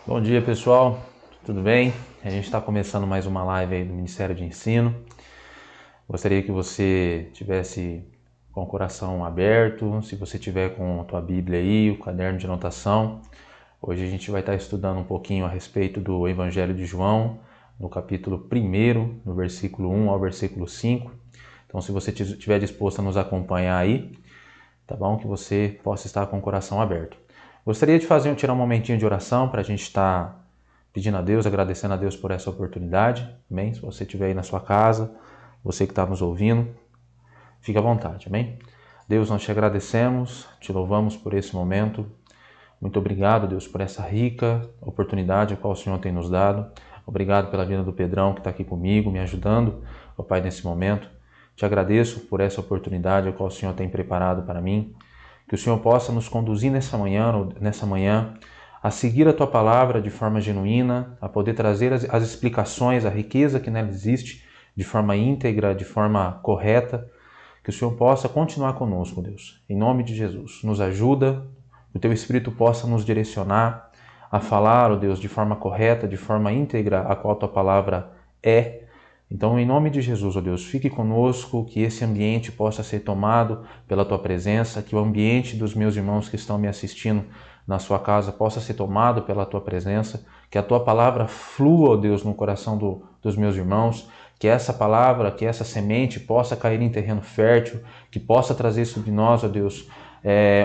Bom dia, pessoal. Tudo bem? A gente está começando mais uma live aí do Ministério de Ensino. Gostaria que você tivesse com o coração aberto, se você tiver com a tua Bíblia aí, o caderno de anotação. Hoje a gente vai estar estudando um pouquinho a respeito do Evangelho de João, no capítulo 1, no versículo 1 ao versículo 5. Então, se você estiver disposto a nos acompanhar aí, tá bom? Que você possa estar com o coração aberto. Gostaria de tirar um momentinho de oração para a gente estar pedindo a Deus, agradecendo a Deus por essa oportunidade. Amém? Se você estiver aí na sua casa, você que está nos ouvindo, fique à vontade. Amém? Deus, nós te agradecemos, te louvamos por esse momento. Muito obrigado, Deus, por essa rica oportunidade a qual o Senhor tem nos dado. Obrigado pela vida do Pedrão que está aqui comigo, me ajudando, ó Pai, nesse momento. Te agradeço por essa oportunidade a qual o Senhor tem preparado para mim. Que o Senhor possa nos conduzir nessa manhã a seguir a Tua Palavra de forma genuína, a poder trazer as explicações, a riqueza que nela existe, de forma íntegra, de forma correta. Que o Senhor possa continuar conosco, Deus. Em nome de Jesus, nos ajuda, que o Teu Espírito possa nos direcionar a falar, ó Deus, de forma correta, de forma íntegra, a qual a Tua Palavra é. Então, em nome de Jesus, ó Deus, fique conosco, que esse ambiente possa ser tomado pela Tua presença, que o ambiente dos meus irmãos que estão me assistindo na sua casa possa ser tomado pela Tua presença, que a Tua palavra flua, ó Deus, no coração dos meus irmãos, que essa palavra, que essa semente possa cair em terreno fértil, que possa trazer sobre nós, ó Deus,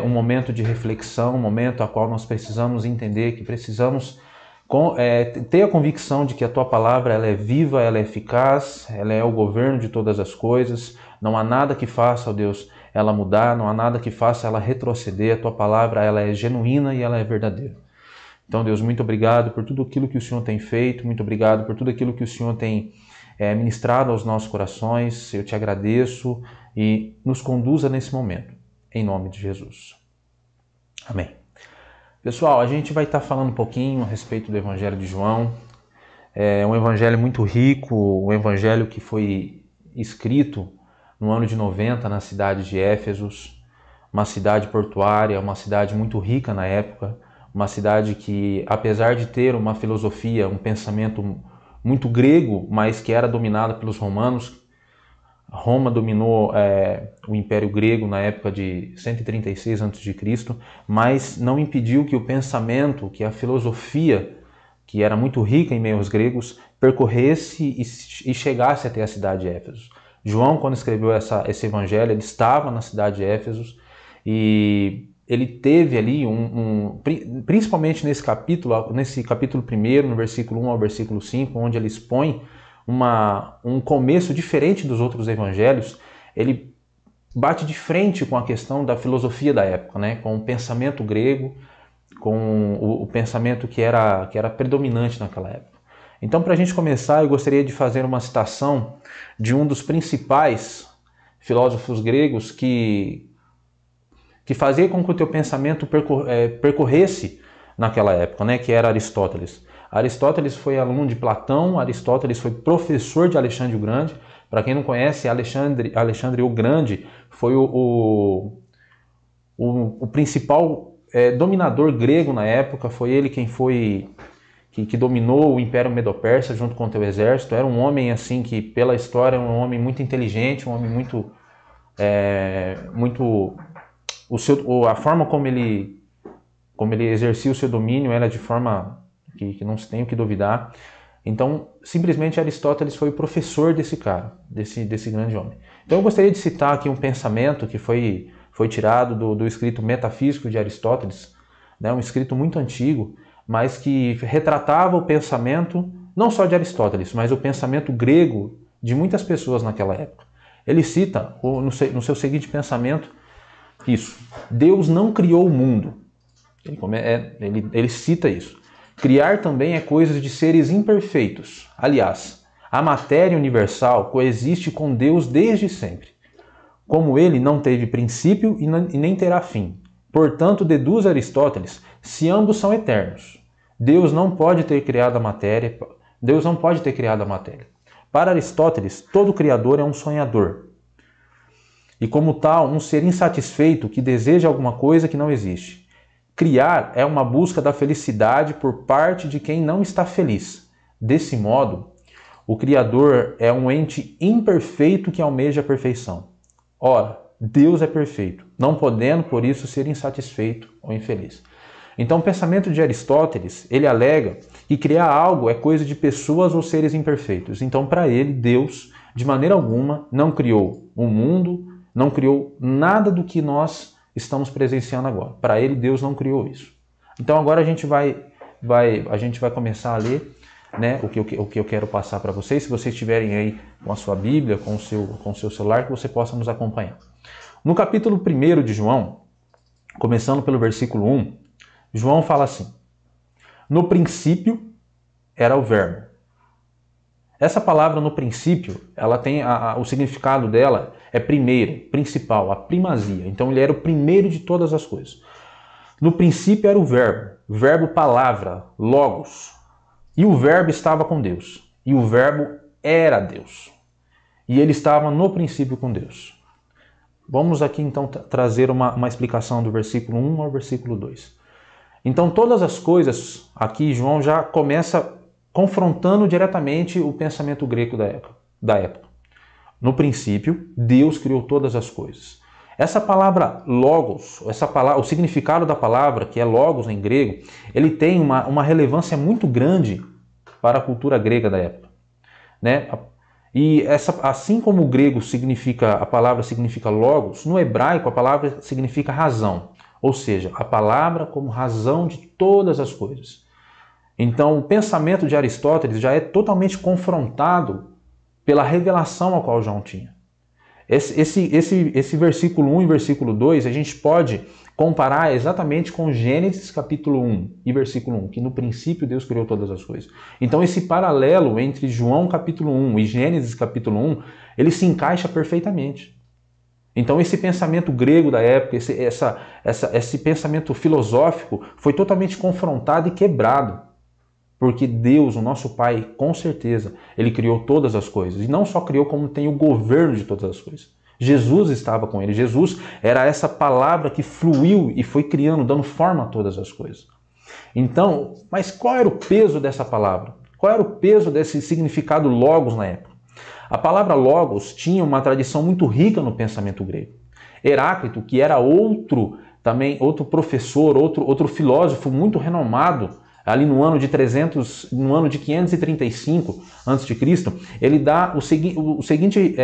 um momento de reflexão, um momento a qual nós precisamos entender, que precisamos ter a convicção de que a Tua palavra ela é viva, ela é eficaz, ela é o governo de todas as coisas. Não há nada que faça, ó Deus, ela mudar, não há nada que faça ela retroceder. A Tua palavra ela é genuína e ela é verdadeira. Então, Deus, muito obrigado por tudo aquilo que o Senhor tem feito, muito obrigado por tudo aquilo que o Senhor tem ministrado aos nossos corações. Eu te agradeço e nos conduza nesse momento, em nome de Jesus. Amém. Pessoal, a gente vai estar falando um pouquinho a respeito do Evangelho de João. É um evangelho muito rico, um evangelho que foi escrito no ano de 90 na cidade de Éfeso, uma cidade portuária, uma cidade muito rica na época, uma cidade que, apesar de ter uma filosofia, um pensamento muito grego, mas que era dominada pelos romanos. Roma dominou o Império Grego na época de 136 a.C., mas não impediu que o pensamento, que a filosofia, que era muito rica em meio aos gregos, percorresse e chegasse até a cidade de Éfeso. João, quando escreveu esse evangelho, ele estava na cidade de Éfeso e ele teve ali, principalmente nesse capítulo 1, no versículo 1 ao versículo 5, onde ele expõe um começo diferente dos outros evangelhos. Ele bate de frente com a questão da filosofia da época, né? Com o pensamento grego, com o pensamento que era predominante naquela época. Então, para a gente começar, eu gostaria de fazer uma citação de um dos principais filósofos gregos que fazia com que o teu pensamento percorresse naquela época, né? Que era Aristóteles. Aristóteles foi aluno de Platão, Aristóteles foi professor de Alexandre o Grande. Para quem não conhece, Alexandre o Grande foi o principal dominador grego na época, foi ele que dominou o Império Medo-Persa junto com o seu exército. Era um homem assim que, pela história, um homem muito inteligente, um homem a forma como ele exercia o seu domínio era de forma que não se tem o que duvidar. Então, simplesmente Aristóteles foi o professor desse cara, desse grande homem. Então, eu gostaria de citar aqui um pensamento que foi tirado do escrito Metafísico de Aristóteles, né? Um escrito muito antigo, mas que retratava o pensamento, não só de Aristóteles, mas o pensamento grego de muitas pessoas naquela época. Ele cita, no seu seguinte pensamento, isso: Deus não criou o mundo. Ele cita isso. Criar também é coisa de seres imperfeitos. Aliás, a matéria universal coexiste com Deus desde sempre. Como ele não teve princípio e nem terá fim. Portanto, deduz Aristóteles, se ambos são eternos. Deus não pode ter criado a matéria. Para Aristóteles, todo criador é um sonhador. E como tal, um ser insatisfeito que deseja alguma coisa que não existe. Criar é uma busca da felicidade por parte de quem não está feliz. Desse modo, o Criador é um ente imperfeito que almeja a perfeição. Ora, Deus é perfeito, não podendo, por isso, ser insatisfeito ou infeliz. Então, o pensamento de Aristóteles, ele alega que criar algo é coisa de pessoas ou seres imperfeitos. Então, para ele, Deus, de maneira alguma, não criou o mundo, não criou nada do que nós estamos presenciando agora. Para ele, Deus não criou isso. Então, agora a gente vai começar a ler, né, o que eu quero passar para vocês. Se vocês estiverem aí com a sua Bíblia, com o seu celular, que você possa nos acompanhar. No capítulo 1 de João, começando pelo versículo 1, João fala assim: no princípio era o verbo. Essa palavra no princípio, ela tem o significado dela é primeiro, principal, a primazia. Então ele era o primeiro de todas as coisas. No princípio era o verbo palavra, logos. E o verbo estava com Deus. E o verbo era Deus. E ele estava no princípio com Deus. Vamos aqui então trazer uma explicação do versículo 1 ao versículo 2. Então todas as coisas, aqui João já começa confrontando diretamente o pensamento grego da época. No princípio, Deus criou todas as coisas. Essa palavra logos, o significado da palavra, que é logos em grego, ele tem uma relevância muito grande para a cultura grega da época, né? E assim como o grego a palavra significa logos, no hebraico a palavra significa razão, ou seja, a palavra como razão de todas as coisas. Então, o pensamento de Aristóteles já é totalmente confrontado pela revelação a qual João tinha. Esse versículo 1 e versículo 2 a gente pode comparar exatamente com Gênesis capítulo 1 e versículo 1, que no princípio Deus criou todas as coisas. Então esse paralelo entre João capítulo 1 e Gênesis capítulo 1, ele se encaixa perfeitamente. Então esse pensamento grego da época, esse pensamento filosófico foi totalmente confrontado e quebrado. Porque Deus, o nosso Pai, com certeza, Ele criou todas as coisas. E não só criou, como tem o governo de todas as coisas. Jesus estava com Ele. Jesus era essa palavra que fluiu e foi criando, dando forma a todas as coisas. Então, mas qual era o peso dessa palavra? Qual era o peso desse significado logos na época? A palavra logos tinha uma tradição muito rica no pensamento grego. Heráclito, que era outro professor, outro filósofo muito renomado, ali no ano de 535 a.C., ele dá a seguinte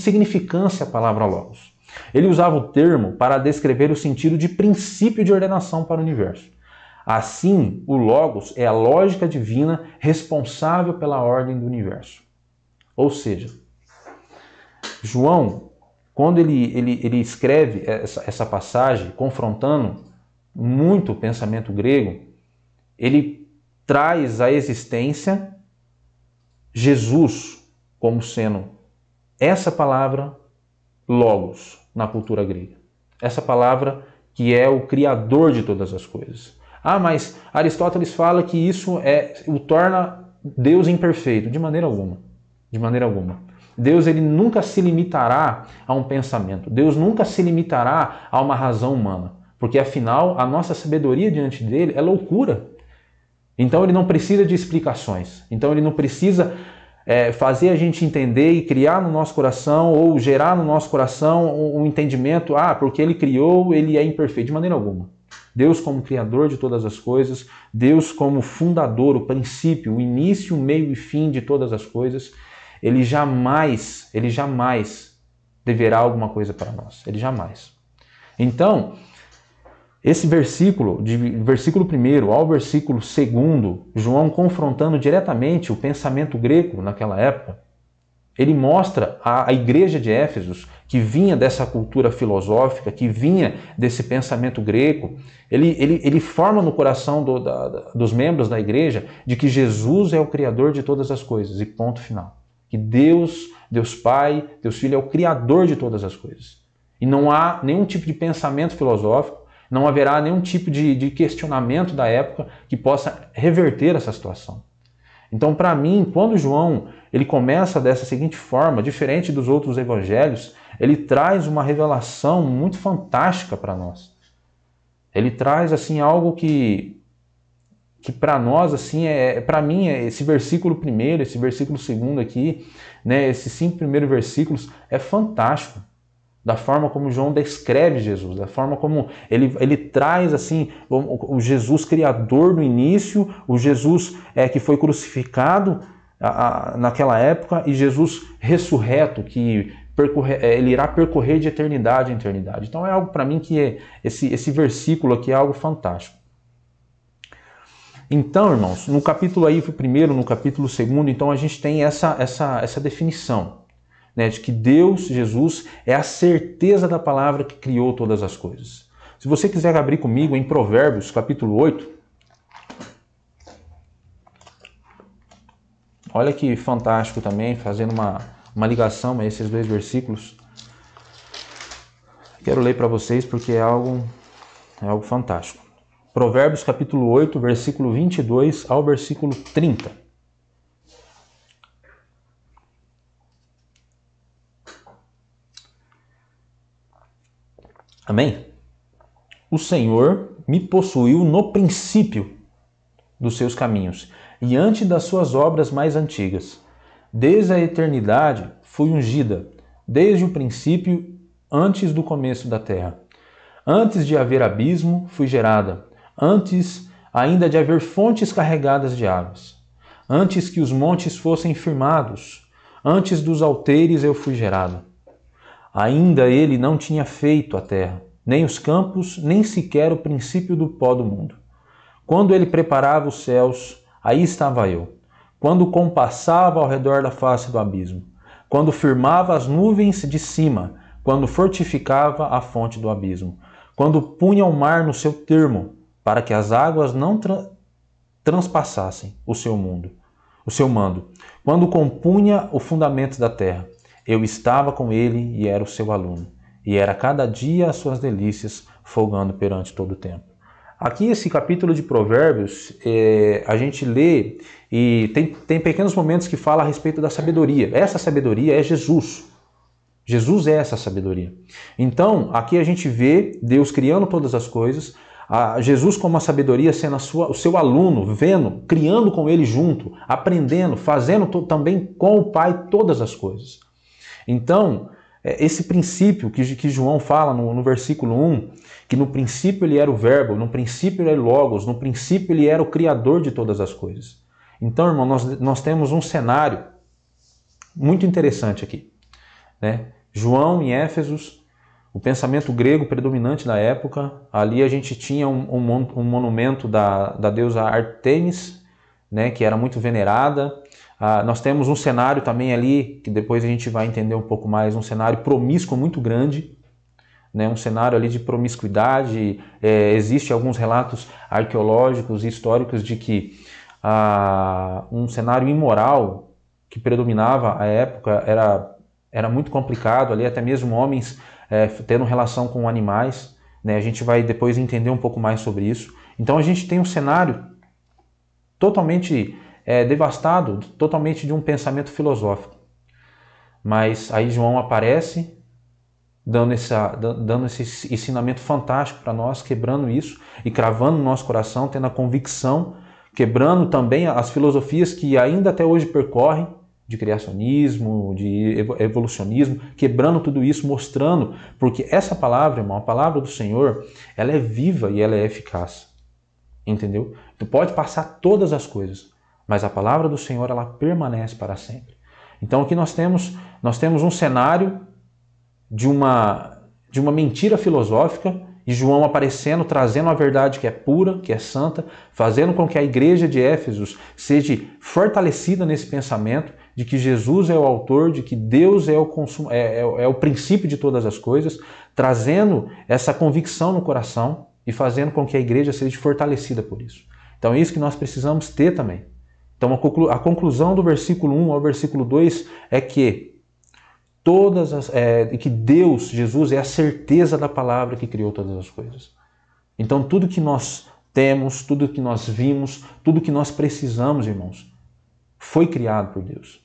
significância à palavra logos. Ele usava o termo para descrever o sentido de princípio de ordenação para o universo. Assim, o logos é a lógica divina responsável pela ordem do universo. Ou seja, João, quando ele escreve essa passagem, confrontando muito o pensamento grego, ele traz à existência Jesus como sendo essa palavra logos na cultura grega. Essa palavra que é o criador de todas as coisas. Ah, mas Aristóteles fala que isso o torna Deus imperfeito. De maneira alguma. De maneira alguma. Deus ele nunca se limitará a um pensamento. Deus nunca se limitará a uma razão humana. Porque afinal, a nossa sabedoria diante dele é loucura. Então ele não precisa de explicações. Então ele não precisa fazer a gente entender e criar no nosso coração ou gerar no nosso coração um entendimento, porque ele criou, ele é imperfeito. De maneira alguma. Deus como criador de todas as coisas, Deus como fundador, o princípio, o início, o meio e fim de todas as coisas, ele jamais deverá alguma coisa para nós. Ele jamais. Então, esse versículo, de versículo 1 ao versículo 2, João confrontando diretamente o pensamento grego naquela época, ele mostra a igreja de Éfeso, que vinha dessa cultura filosófica, que vinha desse pensamento grego, ele forma no coração dos membros da igreja de que Jesus é o Criador de todas as coisas, e ponto final. Que Deus Pai, Deus Filho é o Criador de todas as coisas. E não há nenhum tipo de pensamento filosófico, não haverá nenhum tipo de questionamento da época que possa reverter essa situação. Então, para mim, quando João ele começa dessa seguinte forma, diferente dos outros evangelhos, ele traz uma revelação muito fantástica para nós. Ele traz assim algo que para nós, assim, para mim, esse versículo primeiro, esse versículo segundo aqui, né, esses 5 primeiros versículos, é fantástico. Da forma como João descreve Jesus, da forma como ele traz assim o Jesus criador no início, o Jesus que foi crucificado naquela época e Jesus ressurreto, que ele irá percorrer de eternidade em eternidade. Então é algo para mim que esse versículo aqui é algo fantástico. Então, irmãos, no capítulo aí primeiro, no capítulo 2, então a gente tem essa definição, né, de que Deus, Jesus, é a certeza da palavra que criou todas as coisas. Se você quiser abrir comigo em Provérbios, capítulo 8, olha que fantástico também, fazendo uma ligação a esses 2 versículos. Quero ler para vocês porque é algo fantástico. Provérbios capítulo 8, versículo 22 ao versículo 30. Amém? O Senhor me possuiu no princípio dos seus caminhos e antes das suas obras mais antigas. Desde a eternidade fui ungida, desde o princípio, antes do começo da terra. Antes de haver abismo, fui gerada. Antes ainda de haver fontes carregadas de águas. Antes que os montes fossem firmados. Antes dos altares eu fui gerada. Ainda ele não tinha feito a terra, nem os campos, nem sequer o princípio do pó do mundo. Quando ele preparava os céus, aí estava eu. Quando compassava ao redor da face do abismo. Quando firmava as nuvens de cima. Quando fortificava a fonte do abismo. Quando punha o mar no seu termo, para que as águas não transpassassem o seu mando. Quando compunha o fundamento da terra. Eu estava com ele e era o seu aluno, e era cada dia as suas delícias, folgando perante todo o tempo. Aqui esse capítulo de Provérbios, a gente lê e tem pequenos momentos que fala a respeito da sabedoria. Essa sabedoria é Jesus. Jesus é essa sabedoria. Então, aqui a gente vê Deus criando todas as coisas, Jesus como a sabedoria sendo o seu aluno, vendo, criando com ele junto, aprendendo, fazendo também com o Pai todas as coisas. Então, esse princípio que João fala no versículo 1, que no princípio ele era o verbo, no princípio ele era o Logos, no princípio ele era o Criador de todas as coisas. Então, irmão, nós temos um cenário muito interessante aqui, né? João em Éfesos, o pensamento grego predominante da época, ali a gente tinha um monumento da deusa Artemis, né, que era muito venerada. Nós temos um cenário também ali, que depois a gente vai entender um pouco mais, um cenário promíscuo muito grande, né, um cenário ali de promiscuidade. Existem alguns relatos arqueológicos e históricos de que um cenário imoral que predominava à época era muito complicado ali, até mesmo homens tendo relação com animais, né? A gente vai depois entender um pouco mais sobre isso. Então a gente tem um cenário totalmente devastado, totalmente de um pensamento filosófico. Mas aí João aparece dando esse ensinamento fantástico para nós, quebrando isso e cravando no nosso coração, tendo a convicção, quebrando também as filosofias que ainda até hoje percorrem, de criacionismo, de evolucionismo, quebrando tudo isso, mostrando, porque essa palavra, irmão, a palavra do Senhor, ela é viva e ela é eficaz, entendeu? Tu pode passar todas as coisas, mas a palavra do Senhor, ela permanece para sempre. Então aqui nós temos um cenário de uma mentira filosófica, e João aparecendo, trazendo a verdade que é pura, que é santa, fazendo com que a igreja de Éfesos seja fortalecida nesse pensamento de que Jesus é o autor, de que Deus é o princípio de todas as coisas, trazendo essa convicção no coração e fazendo com que a igreja seja fortalecida por isso. Então é isso que nós precisamos ter também. Então a conclusão do versículo 1 ao versículo 2 é que que Deus, Jesus, é a certeza da palavra que criou todas as coisas. Então tudo que nós temos, tudo que nós vimos, tudo que nós precisamos, irmãos, foi criado por Deus.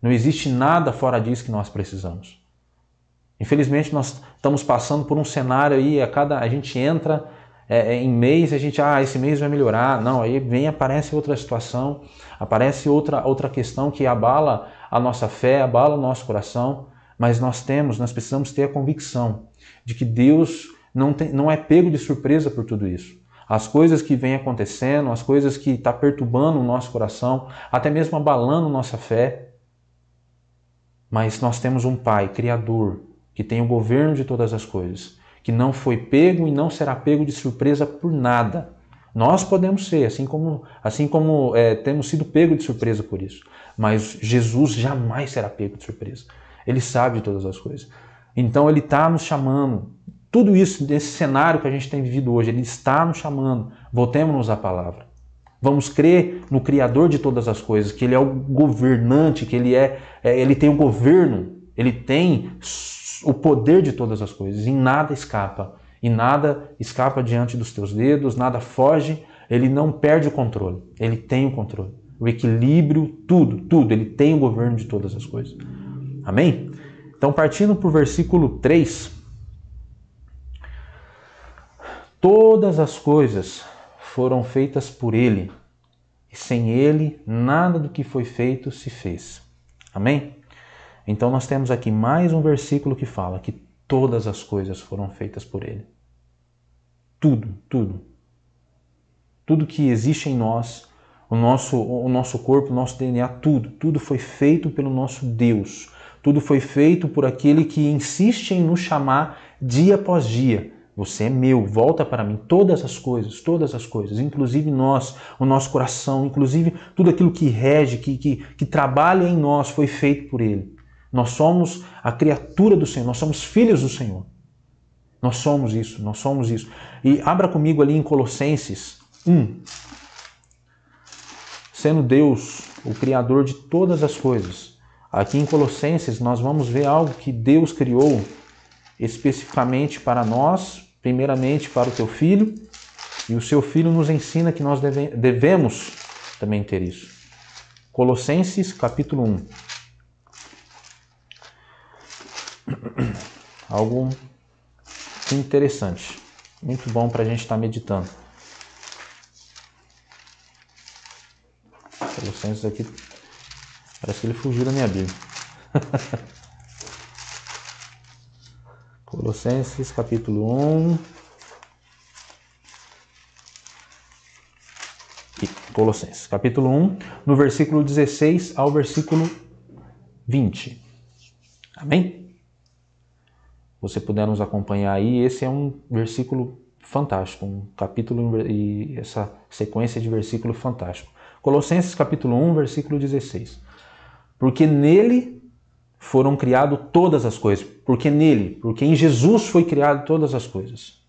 Não existe nada fora disso que nós precisamos. Infelizmente nós estamos passando por um cenário aí, a gente entra em mês a gente, esse mês vai melhorar. Não, aí aparece outra situação, aparece outra questão que abala a nossa fé, abala o nosso coração, mas nós precisamos ter a convicção de que Deus não é pego de surpresa por tudo isso. As coisas que vêm acontecendo, as coisas que estão perturbando o nosso coração, até mesmo abalando nossa fé. Mas nós temos um Pai, Criador, que tem o governo de todas as coisas, que não foi pego e não será pego de surpresa por nada. Nós podemos ser, assim como temos sido pego de surpresa por isso. Mas Jesus jamais será pego de surpresa. Ele sabe de todas as coisas. Então Ele está nos chamando. Tudo isso, nesse cenário que a gente tem vivido hoje, Ele está nos chamando. Voltemos-nos à palavra. Vamos crer no Criador de todas as coisas, que Ele é o governante, que Ele tem o governo, Ele tem o poder de todas as coisas, e nada escapa. E nada escapa diante dos teus dedos, nada foge, Ele não perde o controle, Ele tem o controle. O equilíbrio, tudo, Ele tem o governo de todas as coisas. Amém? Então, partindo para o versículo 3... Todas as coisas foram feitas por Ele, e sem Ele nada do que foi feito se fez. Amém? Então nós temos aqui mais um versículo que fala que todas as coisas foram feitas por Ele. Tudo. Tudo que existe em nós, o nosso corpo, o nosso DNA, tudo foi feito pelo nosso Deus. Tudo foi feito por aquele que insiste em nos chamar dia após dia. Você é meu, volta para mim, todas as coisas, inclusive nós, o nosso coração, inclusive tudo aquilo que rege, que trabalha em nós, foi feito por Ele. Nós somos a criatura do Senhor, nós somos filhos do Senhor. Nós somos isso. E abra comigo ali em Colossenses 1. Sendo Deus o Criador de todas as coisas. Aqui em Colossenses nós vamos ver algo que Deus criou especificamente para nós, primeiramente para o teu filho, e o seu filho nos ensina que nós devemos também ter isso. Colossenses capítulo 1. Algo interessante, muito bom para a gente estar meditando. Colossenses aqui, parece que ele fugiu da minha Bíblia. Colossenses capítulo 1. Colossenses capítulo 1, no versículo 16 ao versículo 20. Amém? Você puder nos acompanhar aí, esse é um versículo fantástico, um capítulo e essa sequência de versículo fantástico. Colossenses capítulo 1, versículo 16. Porque nele foram criadas todas as coisas. Porque em Jesus foi criado todas as coisas.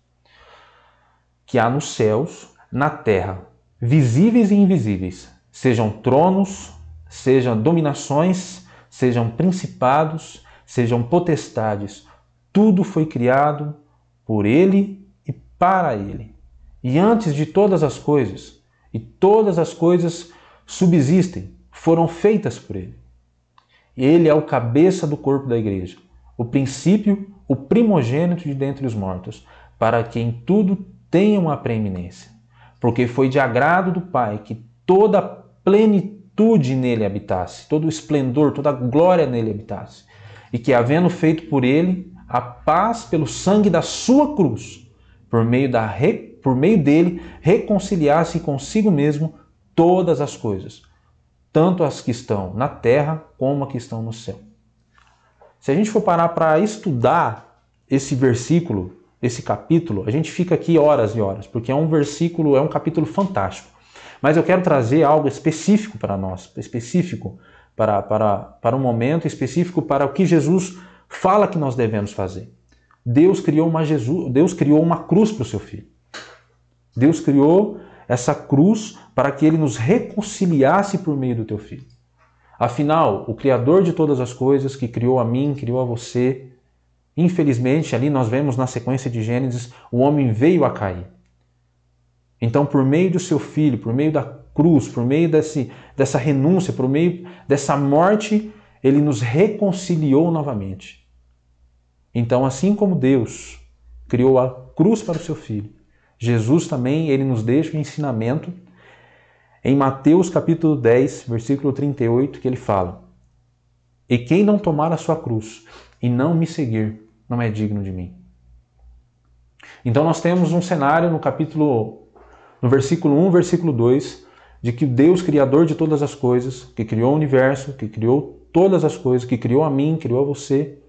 Que há nos céus, na terra, visíveis e invisíveis, sejam tronos, sejam dominações, sejam principados, sejam potestades. Tudo foi criado por Ele e para Ele. E antes de todas as coisas, e todas as coisas subsistem, foram feitas por Ele. Ele é o cabeça do corpo da igreja, o princípio, o primogênito de dentre os mortos, para quem tudo tenha uma preeminência. Porque foi de agrado do Pai que toda a plenitude nele habitasse, todo o esplendor, toda a glória nele habitasse. E que, havendo feito por ele a paz pelo sangue da sua cruz, por meio dele, reconciliasse consigo mesmo todas as coisas, tanto as que estão na terra como as que estão no céu. Se a gente for parar para estudar esse versículo, esse capítulo, a gente fica aqui horas e horas, porque é um capítulo fantástico. Mas eu quero trazer algo específico para nós, específico para um momento, específico para o que Jesus fala que nós devemos fazer. Deus criou uma cruz para o seu filho. Deus criou essa cruz para que ele nos reconciliasse por meio do teu filho. Afinal, o Criador de todas as coisas, que criou a mim, criou a você, infelizmente, ali nós vemos na sequência de Gênesis, o homem veio a cair. Então, por meio do seu filho, por meio da cruz, por meio dessa renúncia, por meio dessa morte, ele nos reconciliou novamente. Então, assim como Deus criou a cruz para o seu filho, Jesus também, ele nos deixa um ensinamento em Mateus capítulo 10, versículo 38, que ele fala: e quem não tomar a sua cruz e não me seguir, não é digno de mim. Então nós temos um cenário no versículo 1, versículo 2, de que Deus, Criador de todas as coisas, que criou o universo, que criou todas as coisas, que criou a mim, criou a você,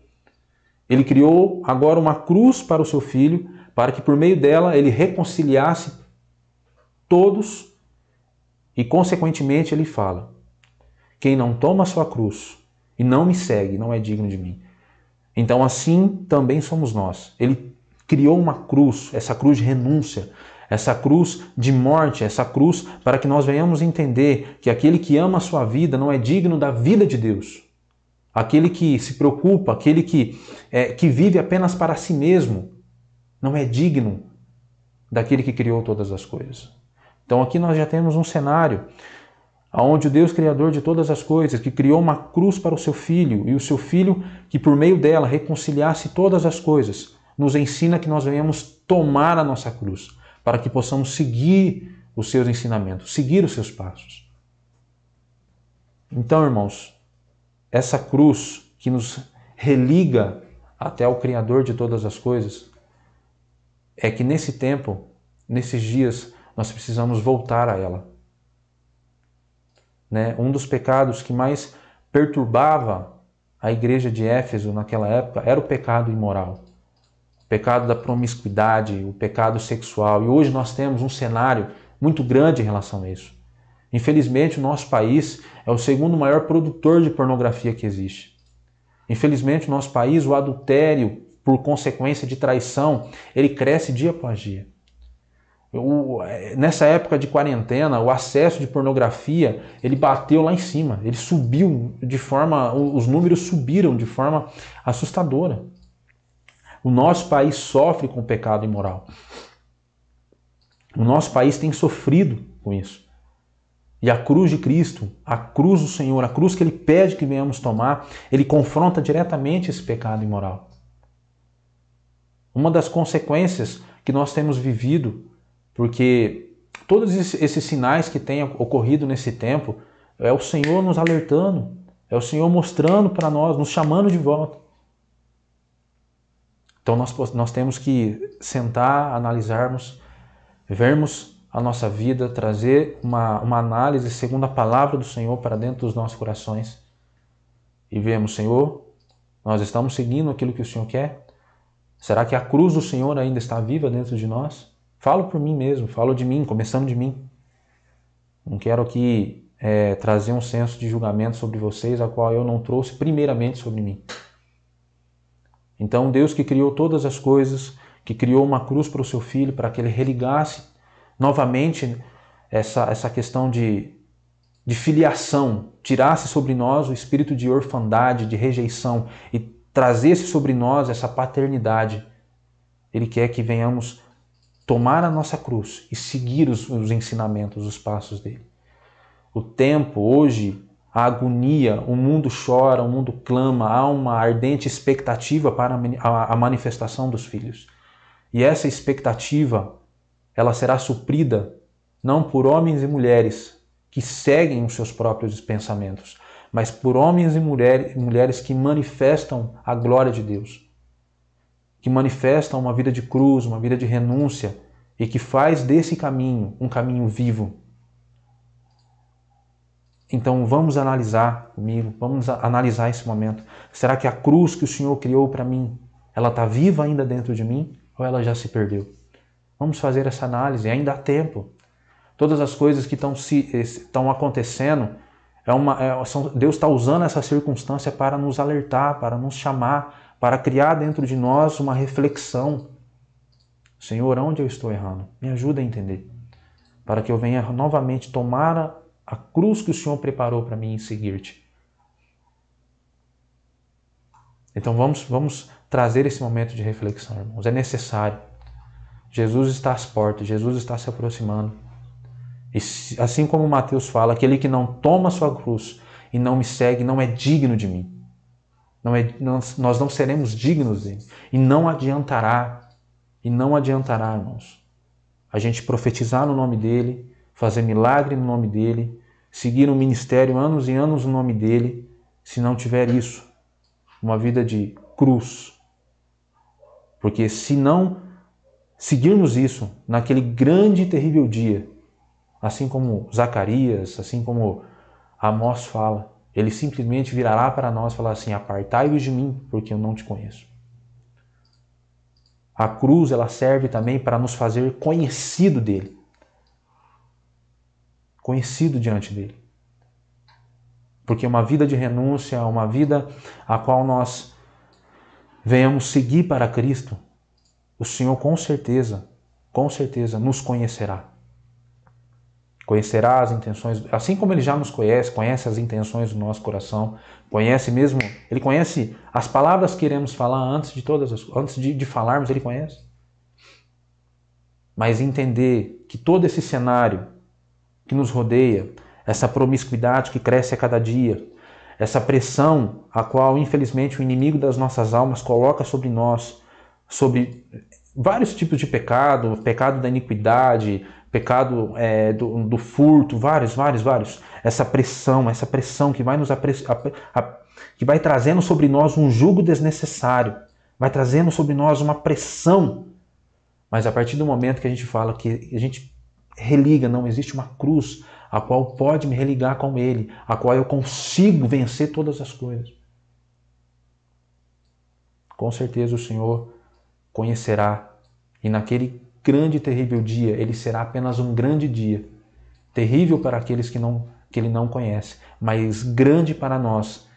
ele criou agora uma cruz para o seu Filho, para que por meio dela ele reconciliasse todos e, consequentemente, ele fala: quem não toma a sua cruz e não me segue, não é digno de mim. Então assim também somos nós. Ele criou uma cruz, essa cruz de renúncia, essa cruz de morte, essa cruz para que nós venhamos entender que aquele que ama a sua vida não é digno da vida de Deus. Aquele que se preocupa, aquele que vive apenas para si mesmo, não é digno daquele que criou todas as coisas. Então aqui nós já temos um cenário onde o Deus Criador de todas as coisas, que criou uma cruz para o seu Filho, e o seu Filho, que por meio dela reconciliasse todas as coisas, nos ensina que nós venhamos tomar a nossa cruz, para que possamos seguir os seus ensinamentos, seguir os seus passos. Então, irmãos, essa cruz que nos religa até o Criador de todas as coisas, é que nesse tempo, nesses dias, nós precisamos voltar a ela. Um dos pecados que mais perturbava a igreja de Éfeso naquela época era o pecado imoral, o pecado da promiscuidade, o pecado sexual. E hoje nós temos um cenário muito grande em relação a isso. Infelizmente, o nosso país é o segundo maior produtor de pornografia que existe. Infelizmente, o nosso país, o adultério, por consequência de traição, ele cresce dia após dia. Nessa época de quarentena, o acesso de pornografia, ele bateu lá em cima, ele subiu os números subiram de forma assustadora. O nosso país sofre com o pecado imoral. O nosso país tem sofrido com isso. E a cruz de Cristo, a cruz do Senhor, a cruz que Ele pede que venhamos tomar, Ele confronta diretamente esse pecado imoral. Uma das consequências que nós temos vivido, porque todos esses sinais que têm ocorrido nesse tempo, é o Senhor nos alertando, é o Senhor mostrando para nós, nos chamando de volta. Então nós temos que sentar, analisarmos, vermos a nossa vida, trazer uma análise segundo a palavra do Senhor para dentro dos nossos corações e vermos: Senhor, nós estamos seguindo aquilo que o Senhor quer? Será que a cruz do Senhor ainda está viva dentro de nós? Falo por mim mesmo, falo de mim, começando de mim. Não quero aqui trazer um senso de julgamento sobre vocês, a qual eu não trouxe primeiramente sobre mim. Então Deus, que criou todas as coisas, que criou uma cruz para o seu Filho, para que Ele religasse novamente essa questão de filiação, tirasse sobre nós o espírito de orfandade, de rejeição e trazesse sobre nós essa paternidade. Ele quer que venhamos tomar a nossa cruz e seguir os ensinamentos, os passos dele. O tempo, hoje, a agonia, o mundo chora, o mundo clama, há uma ardente expectativa para a manifestação dos filhos. E essa expectativa, ela será suprida não por homens e mulheres que seguem os seus próprios pensamentos, mas por homens e mulheres que manifestam a glória de Deus, que manifestam uma vida de cruz, uma vida de renúncia e que faz desse caminho um caminho vivo. Então vamos analisar comigo, vamos analisar esse momento. Será que a cruz que o Senhor criou para mim, ela está viva ainda dentro de mim ou ela já se perdeu? Vamos fazer essa análise, ainda há tempo. Todas as coisas que estão acontecendo, Deus está usando essa circunstância para nos alertar, para nos chamar, para criar dentro de nós uma reflexão. Senhor, onde eu estou errando? Me ajuda a entender, para que eu venha novamente tomar a cruz que o Senhor preparou para mim e seguir-te. Então vamos trazer esse momento de reflexão, irmãos. É necessário. Jesus está às portas, Jesus está se aproximando. E assim como Mateus fala, aquele que não toma a sua cruz e não me segue não é digno de mim. Nós não seremos dignos dele. E não adiantará, irmãos, a gente profetizar no nome dele, fazer milagre no nome dele, seguir um ministério anos e anos no nome dele, se não tiver isso, uma vida de cruz. Porque se não seguirmos isso naquele grande e terrível dia, assim como Zacarias, assim como Amós fala, ele simplesmente virará para nós e falar assim: apartai-vos de mim, porque eu não te conheço. A cruz, ela serve também para nos fazer conhecido dele. Conhecido diante dele. Porque uma vida de renúncia, uma vida a qual nós venhamos seguir para Cristo, o Senhor com certeza nos conhecerá. Conhecerá as intenções, assim como ele já nos conhece, conhece as intenções do nosso coração, conhece mesmo, ele conhece as palavras que iremos falar antes de falarmos, ele conhece. Mas entender que todo esse cenário que nos rodeia, essa promiscuidade que cresce a cada dia, essa pressão a qual, infelizmente, o inimigo das nossas almas coloca sobre nós, sobre vários tipos de pecado, pecado da iniquidade, pecado do furto, vários. Essa pressão que vai que vai trazendo sobre nós um jugo desnecessário, vai trazendo sobre nós uma pressão. Mas a partir do momento que a gente fala que a gente religa, não existe uma cruz a qual pode me religar com ele, a qual eu consigo vencer todas as coisas. Com certeza o Senhor conhecerá, e naquele grande e terrível dia, ele será apenas um grande dia, terrível para aqueles que ele não conhece, mas grande para nós,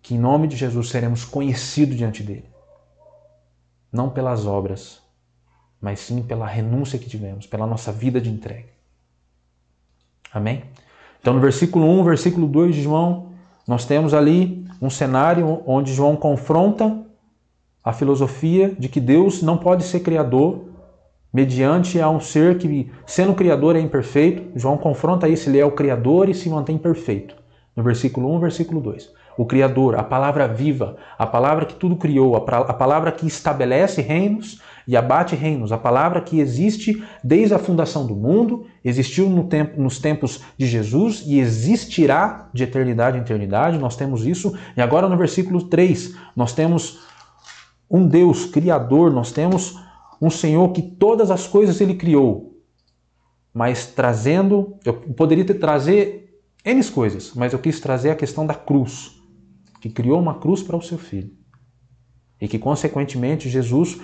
que em nome de Jesus seremos conhecidos diante dele. Não pelas obras, mas sim pela renúncia que tivemos, pela nossa vida de entrega. Amém? Então no versículo 1, versículo 2 de João, nós temos ali um cenário onde João confronta a filosofia de que Deus não pode ser criador mediante a um ser que, sendo criador, é imperfeito. João confronta isso, ele é o criador e se mantém perfeito. No versículo 1, versículo 2. O criador, a palavra viva, a palavra que tudo criou, a palavra que estabelece reinos e abate reinos, a palavra que existe desde a fundação do mundo, existiu nos tempos de Jesus e existirá de eternidade em eternidade, nós temos isso. E agora no versículo 3, nós temos um Deus criador, nós temos um Senhor que todas as coisas ele criou, mas trazendo, eu poderia trazer N coisas, mas eu quis trazer a questão da cruz, que criou uma cruz para o seu filho. E que, consequentemente, Jesus,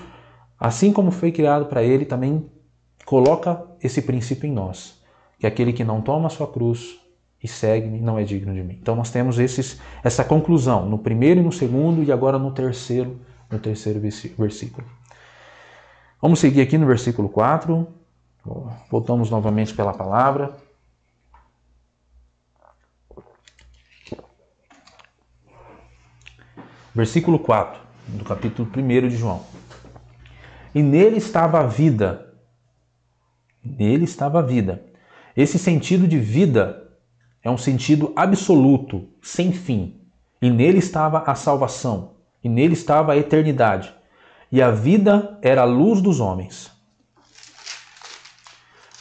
assim como foi criado para ele, também coloca esse princípio em nós, que aquele que não toma a sua cruz e segue-me não é digno de mim. Então nós temos essa conclusão, no primeiro e no segundo, e agora no terceiro versículo. Vamos seguir aqui no versículo 4. Voltamos novamente pela palavra. Versículo 4, do capítulo 1 de João. E nele estava a vida. Nele estava a vida. Esse sentido de vida é um sentido absoluto, sem fim. E nele estava a salvação. E nele estava a eternidade. E a vida era a luz dos homens.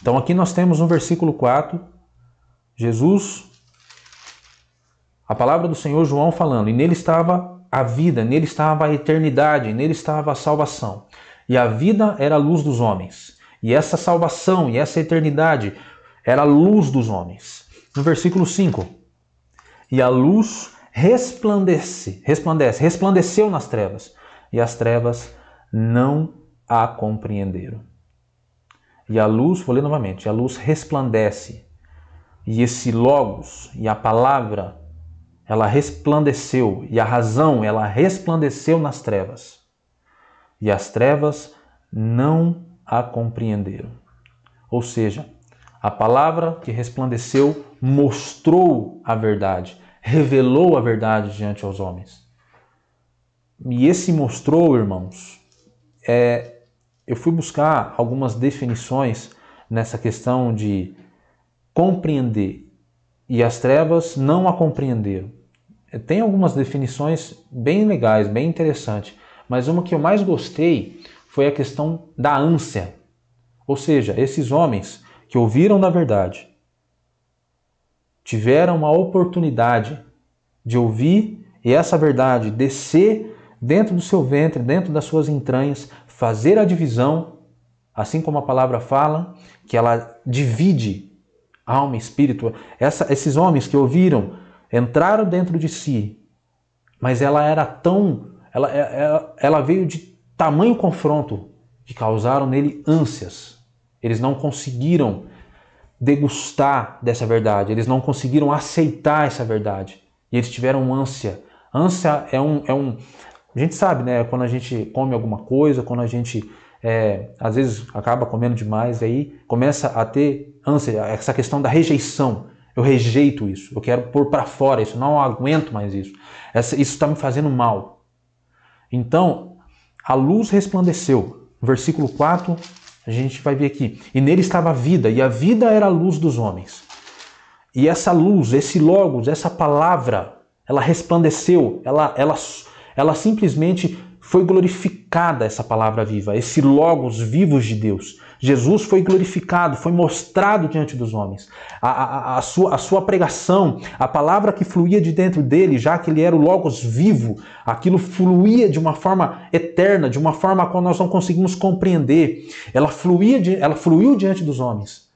Então aqui nós temos no versículo 4, Jesus, a palavra do Senhor João falando, e nele estava a vida, nele estava a eternidade, nele estava a salvação. E a vida era a luz dos homens. E essa salvação e essa eternidade era a luz dos homens. No versículo 5, e a luz resplandeceu nas trevas, e as trevas não a compreenderam. E a luz, vou ler novamente, a luz resplandece. E esse Logos e a palavra, ela resplandeceu. E a razão, ela resplandeceu nas trevas. E as trevas não a compreenderam. Ou seja, a palavra que resplandeceu mostrou a verdade, revelou a verdade diante aos homens. E esse mostrou, irmãos, eu fui buscar algumas definições nessa questão de compreender, e as trevas não a compreenderam. Tem algumas definições bem legais, bem interessantes, mas uma que eu mais gostei foi a questão da ânsia. Ou seja, esses homens que ouviram da verdade, tiveram a oportunidade de ouvir e essa verdade descer dentro do seu ventre, dentro das suas entranhas, fazer a divisão, assim como a palavra fala, que ela divide alma e espírito. Esses homens que ouviram, entraram dentro de si, mas ela era tão... Ela veio de tamanho confronto que causaram nele ânsias. Eles não conseguiram degustar dessa verdade, eles não conseguiram aceitar essa verdade. E eles tiveram ânsia. Ânsia é um... A gente sabe, né? Quando a gente come alguma coisa, quando a gente às vezes acaba comendo demais, aí começa a ter ânsia, essa questão da rejeição. Eu rejeito isso, eu quero pôr para fora isso, não aguento mais isso. Isso está me fazendo mal. Então, a luz resplandeceu. Versículo 4, a gente vai ver aqui. E nele estava a vida, e a vida era a luz dos homens. E essa luz, esse logos, essa palavra, ela resplandeceu, ela simplesmente foi glorificada, essa palavra viva, esse logos vivos de Deus. Jesus foi glorificado, foi mostrado diante dos homens. A sua pregação, a palavra que fluía de dentro dele, já que ele era o logos vivo, aquilo fluía de uma forma eterna, de uma forma a qual nós não conseguimos compreender. Ela fluiu diante dos homens.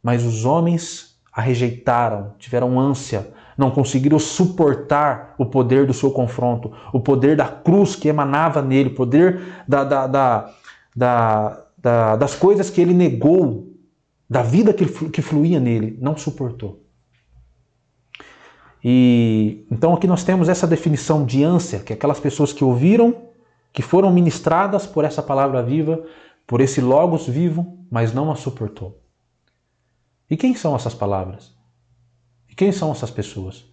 Mas os homens a rejeitaram, tiveram ânsia, não conseguiram suportar o poder do seu confronto, o poder da cruz que emanava nele, o poder das coisas que ele negou, da vida que fluía nele, não suportou. E então aqui nós temos essa definição de ânsia, que é aquelas pessoas que ouviram, que foram ministradas por essa palavra viva, por esse logos vivo, mas não a suportou. E quem são essas palavras? E quem são essas pessoas?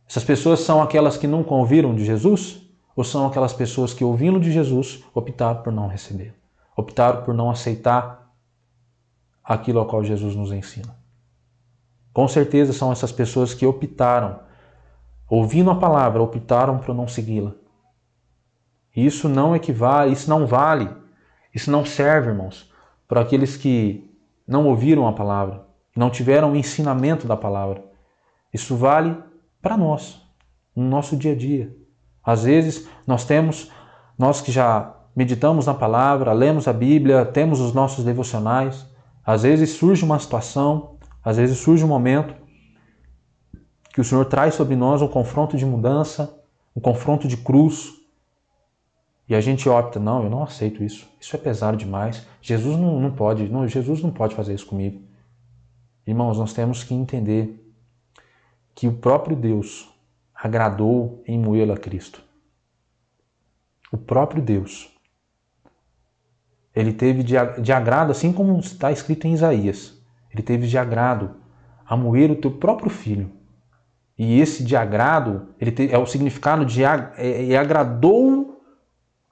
Essas pessoas são aquelas que nunca ouviram de Jesus? Ou são aquelas pessoas que, ouvindo de Jesus, optaram por não receber? Optaram por não aceitar aquilo ao qual Jesus nos ensina? Com certeza são essas pessoas que optaram, ouvindo a palavra, optaram por não segui-la. Isso não equivale, isso não vale, isso não serve, irmãos, para aqueles que não ouviram a palavra, não tiveram o ensinamento da palavra. Isso vale para nós, no nosso dia a dia. Às vezes nós que já meditamos na palavra, lemos a Bíblia, temos os nossos devocionais, às vezes surge uma situação, às vezes surge um momento que o Senhor traz sobre nós um confronto de mudança, um confronto de cruz, e a gente opta, não, eu não aceito isso, isso é pesado demais, Jesus não pode fazer isso comigo. Irmãos, nós temos que entender que o próprio Deus agradou em moê-lo a Cristo. O próprio Deus. Ele teve de agrado, assim como está escrito em Isaías, ele teve de agrado a moer o teu próprio filho. E esse de agrado, é o significado de agradou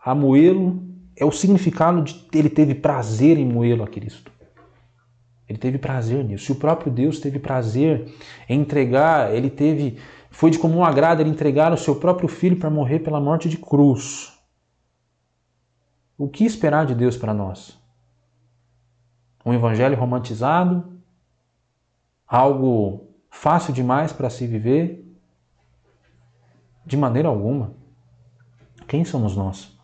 a moê-lo, é o significado de ele teve prazer em moê-lo a Cristo. Ele teve prazer nisso. Se o próprio Deus teve prazer em entregar, foi de comum agrado ele entregar o seu próprio filho para morrer pela morte de cruz. O que esperar de Deus para nós? Um evangelho romantizado? Algo fácil demais para se viver? De maneira alguma. Quem somos nós?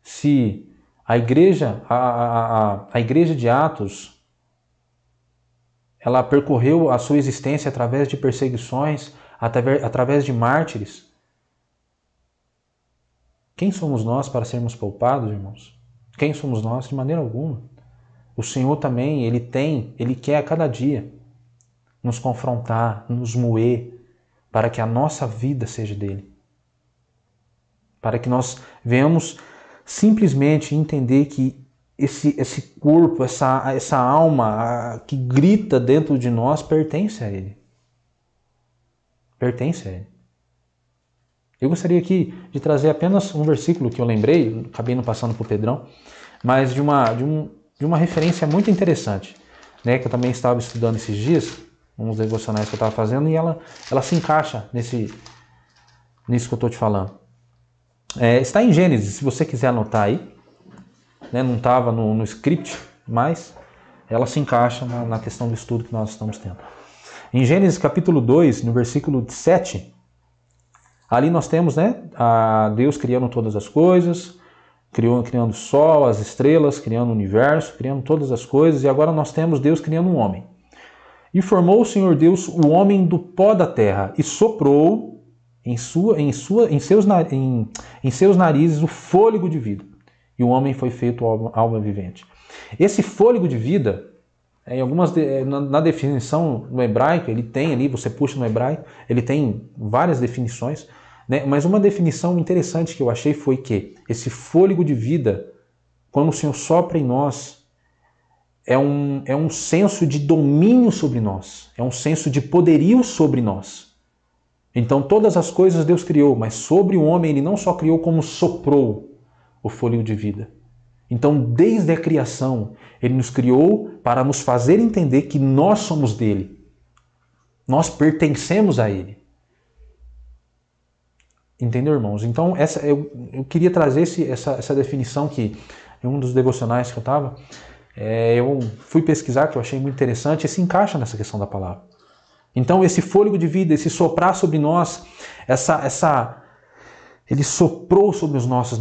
Se a igreja de Atos, ela percorreu a sua existência através de perseguições, através de mártires. Quem somos nós para sermos poupados, irmãos? Quem somos nós? De maneira alguma. O Senhor também, Ele quer a cada dia nos confrontar, nos moer, para que a nossa vida seja dele. Para que nós venhamos simplesmente entender que esse corpo, essa alma que grita dentro de nós pertence a Ele. Pertence a Ele. Eu gostaria aqui de trazer apenas um versículo que eu lembrei, acabei não passando para o Pedrão, mas de uma referência muito interessante, né, que eu também estava estudando esses dias, uns devocionais que eu estava fazendo, e ela se encaixa nisso que eu estou te falando. Está em Gênesis, se você quiser anotar aí. né? Não estava no script, mas ela se encaixa na questão do estudo que nós estamos tendo. Em Gênesis capítulo 2, no versículo 7, ali nós temos, né, Deus criando todas as coisas, criando o sol, as estrelas, criando o universo, criando todas as coisas, e agora nós temos Deus criando um homem. E formou o Senhor Deus o homem do pó da terra e soprou em seus narizes o fôlego de vida. E o homem foi feito alma vivente. Esse fôlego de vida, na definição no hebraico, ele tem ali, você puxa no hebraico, ele tem várias definições, né? Mas uma definição interessante que eu achei foi que esse fôlego de vida, quando o Senhor sopra em nós, é um senso de domínio sobre nós, é um senso de poderio sobre nós. Então todas as coisas Deus criou, mas sobre o homem ele não só criou, como soprou o fôlego de vida. Então desde a criação ele nos criou para nos fazer entender que nós somos dele, nós pertencemos a ele. Entendeu, irmãos? Então eu queria trazer essa definição que em um dos devocionais que eu estava, eu fui pesquisar, que eu achei muito interessante, e se encaixa nessa questão da palavra. Então esse fôlego de vida, esse soprar sobre nós, ele soprou sobre os nossos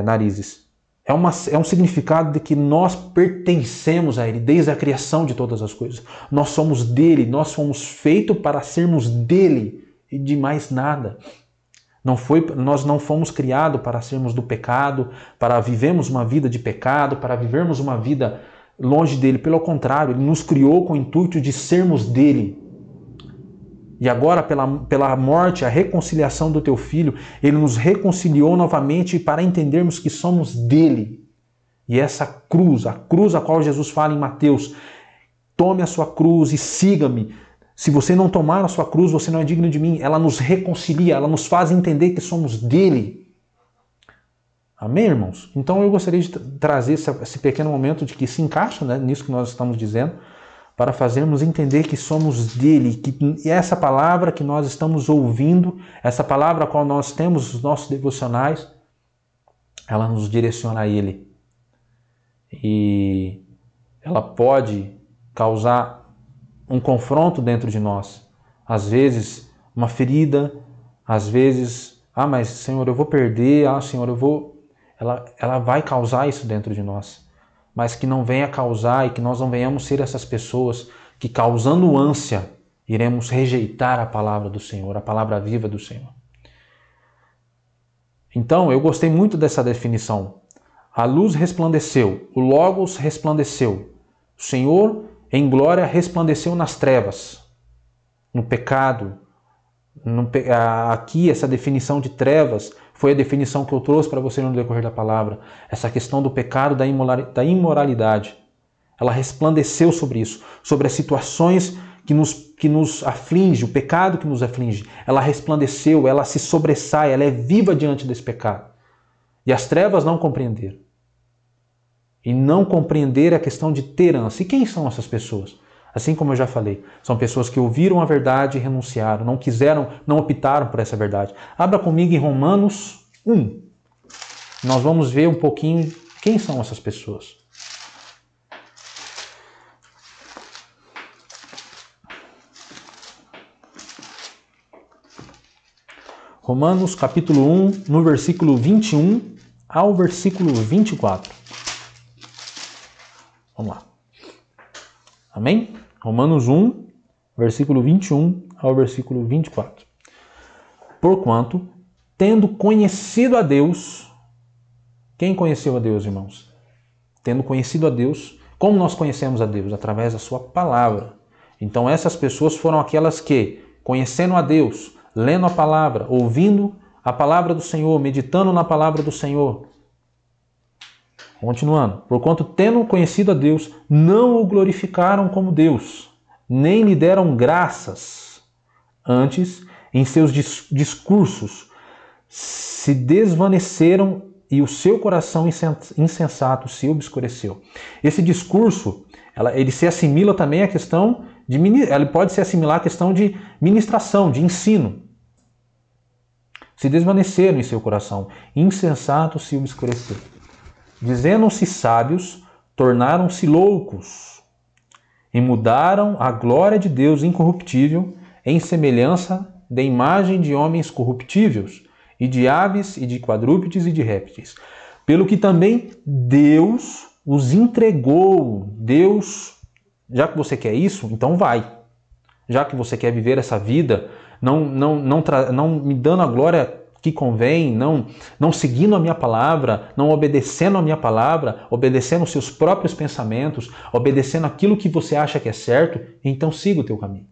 narizes, É um significado de que nós pertencemos a ele desde a criação de todas as coisas. Nós somos dele, nós fomos feitos para sermos dele e de mais nada. Nós não fomos criados para sermos do pecado, para vivermos uma vida de pecado, para vivermos uma vida longe dele. Pelo contrário, ele nos criou com o intuito de sermos dele. E agora, pela morte, a reconciliação do teu Filho, ele nos reconciliou novamente para entendermos que somos dele. E essa cruz, a cruz a qual Jesus fala em Mateus, tome a sua cruz e siga-me. Se você não tomar a sua cruz, você não é digno de mim. Ela nos reconcilia, ela nos faz entender que somos dele. Amém, irmãos? Então eu gostaria de trazer esse pequeno momento de que se encaixa, né, nisso que nós estamos dizendo, para fazermos entender que somos dele, que essa palavra que nós estamos ouvindo, essa palavra a qual nós temos os nossos devocionais, ela nos direciona a ele. E ela pode causar um confronto dentro de nós. Às vezes, uma ferida, às vezes, mas Senhor, eu vou perder, Senhor, eu vou... Ela vai causar isso dentro de nós. Mas que não venha causar e que nós não venhamos ser essas pessoas que, causando ânsia, iremos rejeitar a palavra do Senhor, a palavra viva do Senhor. Então, eu gostei muito dessa definição. A luz resplandeceu, o Logos resplandeceu. O Senhor, em glória, resplandeceu nas trevas, no pecado. Aqui, essa definição de trevas foi a definição que eu trouxe para você no decorrer da palavra. Essa questão do pecado, da imoralidade. Ela resplandeceu sobre isso, sobre as situações que nos aflige, o pecado que nos aflige. Ela resplandeceu, ela se sobressai, ela é viva diante desse pecado. E as trevas não compreenderam. E não compreender a questão de ter ânsia. E quem são essas pessoas? Assim como eu já falei, são pessoas que ouviram a verdade e renunciaram, não quiseram, não optaram por essa verdade. Abra comigo em Romanos 1. Nós vamos ver um pouquinho quem são essas pessoas. Romanos capítulo 1, no versículo 21 ao versículo 24. Vamos lá. Amém? Romanos 1, versículo 21 ao versículo 24. Porquanto, tendo conhecido a Deus... Quem conheceu a Deus, irmãos? Tendo conhecido a Deus, como nós conhecemos a Deus? Através da sua palavra. Então essas pessoas foram aquelas que, conhecendo a Deus, lendo a palavra, ouvindo a palavra do Senhor, meditando na palavra do Senhor. Continuando. Porquanto, tendo conhecido a Deus, não o glorificaram como Deus, nem lhe deram graças. Antes, em seus discursos, se desvaneceram e o seu coração insensato se obscureceu. Esse discurso, ele se assimila também à questão ele pode se assimilar à questão de ministração, de ensino. se desvaneceram em seu coração, insensatos se obscureceram. Dizendo-se sábios, tornaram-se loucos, e mudaram a glória de Deus incorruptível em semelhança da imagem de homens corruptíveis, e de aves, e de quadrúpedes, e de répteis. Pelo que também Deus os entregou. Deus, já que você quer isso, então vai. Já que você quer viver essa vida, não me dando a glória que convém, não seguindo a minha palavra, não obedecendo a minha palavra, obedecendo os seus próprios pensamentos, obedecendo aquilo que você acha que é certo, então siga o teu caminho.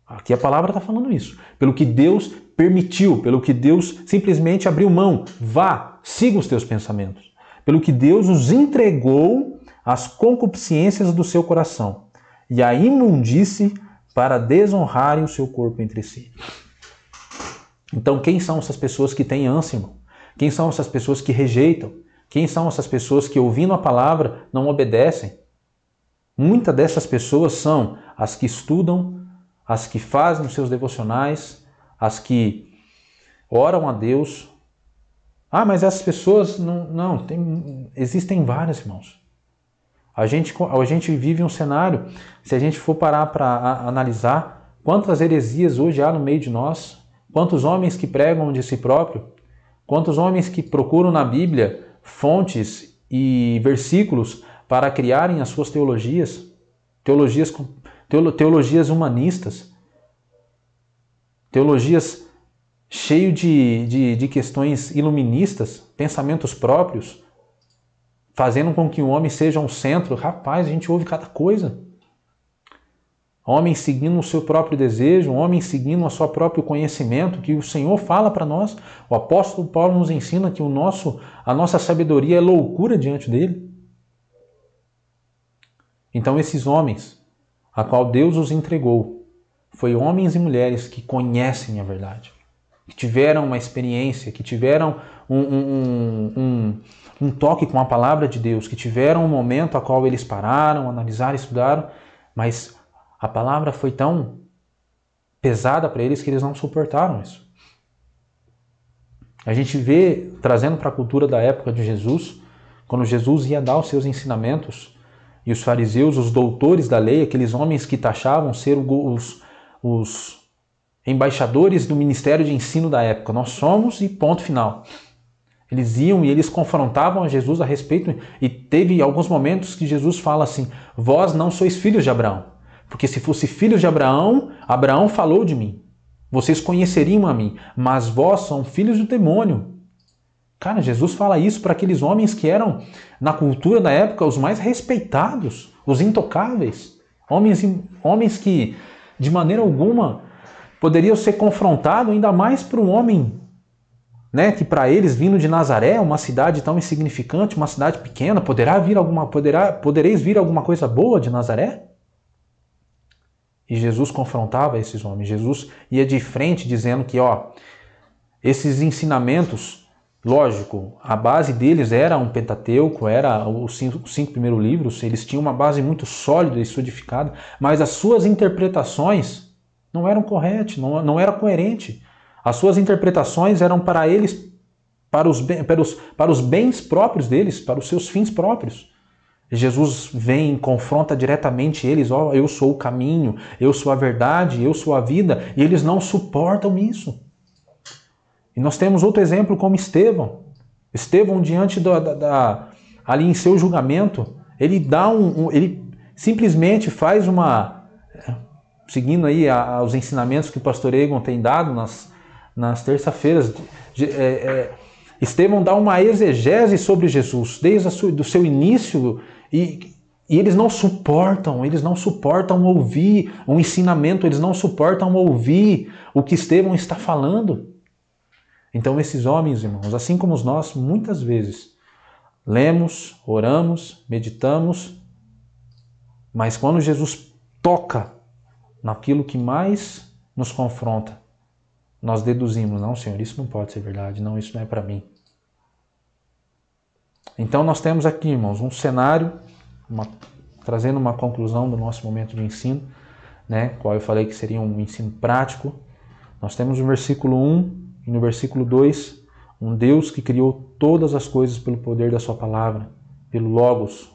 Aqui a palavra está falando isso. Pelo que Deus permitiu, pelo que Deus simplesmente abriu mão. Vá, siga os teus pensamentos. Pelo que Deus os entregou às concupiscências do seu coração e à imundície para desonrarem o seu corpo entre si. Então, quem são essas pessoas que têm ânsia, irmão? Quem são essas pessoas que rejeitam? Quem são essas pessoas que, ouvindo a palavra, não obedecem? Muitas dessas pessoas são as que estudam, as que fazem os seus devocionais, as que oram a Deus. Ah, mas essas pessoas existem várias, irmãos. A gente vive um cenário, se a gente for parar para analisar, quantas heresias hoje há no meio de nós, quantos homens que pregam de si próprio, quantos homens que procuram na Bíblia fontes e versículos para criarem as suas teologias humanistas, teologias cheias de questões iluministas, pensamentos próprios, fazendo com que o homem seja um centro. Rapaz, a gente ouve cada coisa. Homem seguindo o seu próprio desejo, homem seguindo o seu próprio conhecimento, que o Senhor fala para nós. O apóstolo Paulo nos ensina que a nossa sabedoria é loucura diante dele. Então esses homens, a qual Deus os entregou, foi homens e mulheres que conhecem a verdade, que tiveram uma experiência, que tiveram um toque com a palavra de Deus, que tiveram um momento a qual eles pararam, analisaram, estudaram, mas a palavra foi tão pesada para eles que eles não suportaram isso. A gente vê, trazendo para a cultura da época de Jesus, quando Jesus ia dar os seus ensinamentos, e os fariseus, os doutores da lei, aqueles homens que taxavam ser os embaixadores do ministério de ensino da época. Nós somos e ponto final. Eles iam e eles confrontavam a Jesus a respeito, e teve alguns momentos que Jesus fala assim: vós não sois filhos de Abraão, porque se fosse filhos de Abraão, Abraão falou de mim. Vocês conheceriam a mim, mas vós são filhos do demônio. Cara, Jesus fala isso para aqueles homens que eram, na cultura da época, os mais respeitados, os intocáveis. Homens que, de maneira alguma, poderiam ser confrontados, ainda mais para um homem, né, que para eles, vindo de Nazaré, uma cidade tão insignificante, uma cidade pequena, podereis vir alguma coisa boa de Nazaré? E Jesus confrontava esses homens. Jesus ia de frente dizendo que, esses ensinamentos, lógico, a base deles era um Pentateuco, era os 5 primeiros livros, eles tinham uma base muito sólida e solidificada, mas as suas interpretações não eram corretas, não era coerente. As suas interpretações eram para eles, para os bens próprios deles, para os seus fins próprios. Jesus vem e confronta diretamente eles: eu sou o caminho, eu sou a verdade, eu sou a vida, e eles não suportam isso. E nós temos outro exemplo como Estevão. Estevão, diante ali em seu julgamento, ele ele simplesmente faz seguindo aí os ensinamentos que o pastor Egon tem dado nas terça-feiras, Estevão dá uma exegese sobre Jesus, desde do seu início, e eles não suportam ouvir um ensinamento, eles não suportam ouvir o que Estevão está falando. Então esses homens, irmãos, assim como nós, muitas vezes, lemos, oramos, meditamos, mas quando Jesus toca naquilo que mais nos confronta, nós deduzimos: não, Senhor, isso não pode ser verdade, não, isso não é para mim. Então nós temos aqui, irmãos, um cenário, trazendo uma conclusão do nosso momento de ensino, né, qual eu falei que seria um ensino prático. Nós temos no versículo 1 e no versículo 2 um Deus que criou todas as coisas pelo poder da sua palavra, pelo Logos,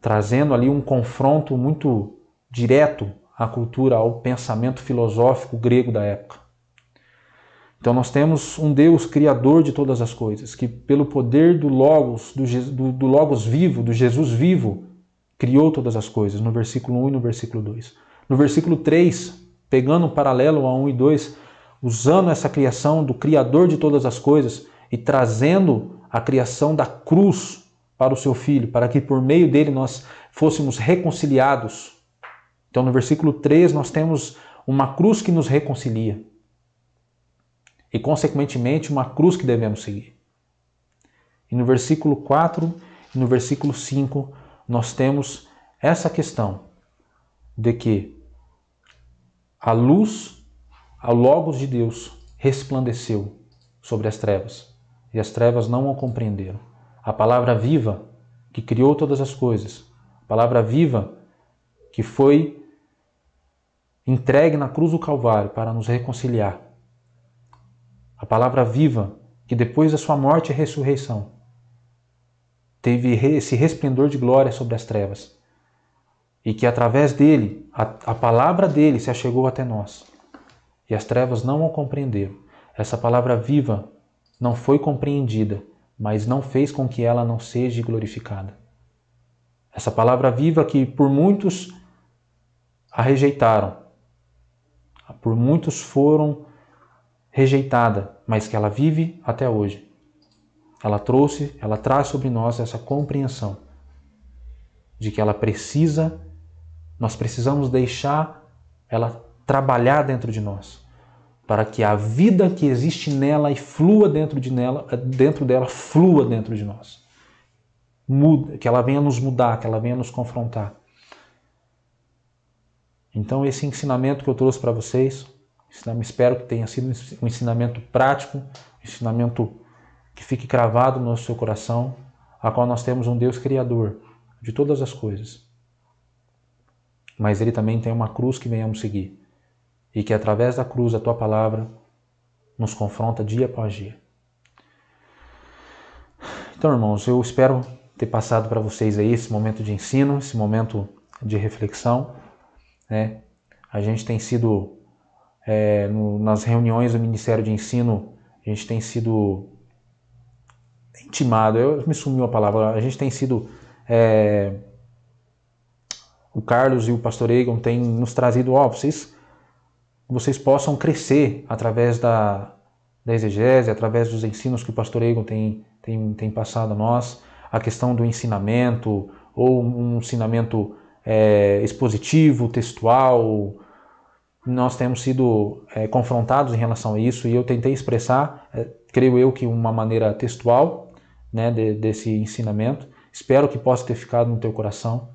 trazendo ali um confronto muito direto à cultura, ao pensamento filosófico grego da época. Então nós temos um Deus criador de todas as coisas, que pelo poder do Logos, do Logos vivo, do Jesus vivo, criou todas as coisas, no versículo 1 e no versículo 2. No versículo 3, pegando um paralelo a 1 e 2, usando essa criação do Criador de todas as coisas e trazendo a criação da cruz para o seu Filho, para que por meio dele nós fôssemos reconciliados. Então no versículo 3 nós temos uma cruz que nos reconcilia e consequentemente uma cruz que devemos seguir. E no versículo 4 e no versículo 5 nós temos essa questão de que a luz, a Logos de Deus, resplandeceu sobre as trevas, e as trevas não o compreenderam. A palavra viva que criou todas as coisas, a palavra viva que foi entregue na cruz do Calvário para nos reconciliar, a palavra viva que depois da sua morte e ressurreição teve esse resplendor de glória sobre as trevas, e que através dele, a palavra dele se achegou até nós, e as trevas não o compreenderam. Essa palavra viva não foi compreendida, mas não fez com que ela não seja glorificada. Essa palavra viva que por muitos a rejeitaram, por muitos foram rejeitada, mas que ela vive até hoje. Ela traz sobre nós essa compreensão de que nós precisamos deixar ela trabalhar dentro de nós, para que a vida que existe nela e flua dentro dela, flua dentro de nós. Que ela venha nos mudar, que ela venha nos confrontar. Então esse ensinamento que eu trouxe para vocês, espero que tenha sido um ensinamento prático, um ensinamento que fique cravado no seu coração, a qual nós temos um Deus criador de todas as coisas. Mas Ele também tem uma cruz que venhamos seguir. E que através da cruz, a Tua Palavra, nos confronta dia após dia. Então, irmãos, eu espero ter passado para vocês aí esse momento de ensino, esse momento de reflexão. A gente tem sido, nas reuniões do Ministério de Ensino, a gente tem sido intimado, me sumiu a palavra, a gente tem sido, o Carlos e o pastor Egon têm nos trazido, vocês possam crescer através da exegese, através dos ensinos que o pastor Egon tem passado a nós, a questão do ensinamento, ou um ensinamento expositivo, textual. Nós temos sido confrontados em relação a isso, e eu tentei expressar, creio eu, que uma maneira textual, desse ensinamento. Espero que possa ter ficado no teu coração